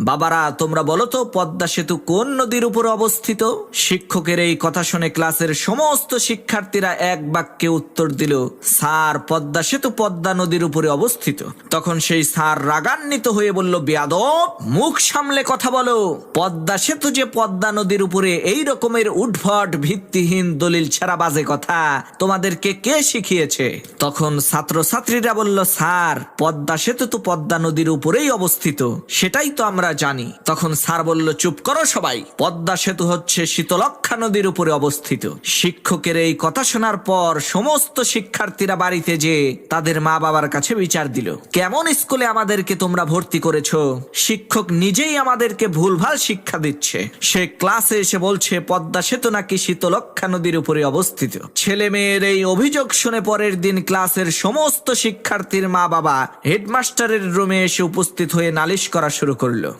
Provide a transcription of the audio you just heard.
বাবারা, তোমরা বলো তো পদ্মা সেতু কোন নদীর উপরে অবস্থিত? শিক্ষকের এই কথা শুনে ক্লাসের সমস্ত শিক্ষার্থীরা এক বাক্যে উত্তর দিল, স্যার, পদ্মা সেতু পদ্মা নদীর উপরে অবস্থিত। তখন সেই স্যার রাগান্বিত হয়ে বলল, বেয়াদব, মুখ সামলে কথা বলো। পদ্মা সেতু যে পদ্মা নদীর উপরে, এই রকমের উদ্ভট ভিত্তিহীন দলিল ছাড়া বাজে কথা তোমাদেরকে কে শিখিয়েছে? তখন ছাত্রছাত্রীরা বলল, স্যার, পদ্মা সেতু তো পদ্মা নদীর উপরেই অবস্থিত, সেটাই তো আমরা জানি। তখন স্যার বলল, চুপ করো সবাই, পদ্মা সেতু হচ্ছে শীতলক্ষ্যা নদীর উপরে অবস্থিত। শিক্ষকের এই কথা শোনার পর সমস্ত শিক্ষার্থীরা বাড়িতে যে তাদের মা বাবার কাছে বিচার দিল, কেমন স্কুলে আমাদেরকে তোমরা ভর্তি করেছো? শিক্ষক নিজেই আমাদেরকে ভুলভাল শিক্ষা দিচ্ছে। সে ক্লাসে এসে বলছে পদ্মা সেতু নাকি শীতলক্ষ্যা নদীর উপরে অবস্থিত। ছেলে মেয়ের এই অভিযোগ শুনে পরের দিন ক্লাসের সমস্ত শিক্ষার্থীর মা বাবা হেডমাস্টারের রুমে এসে উপস্থিত হয়ে নালিশ করা শুরু করলো।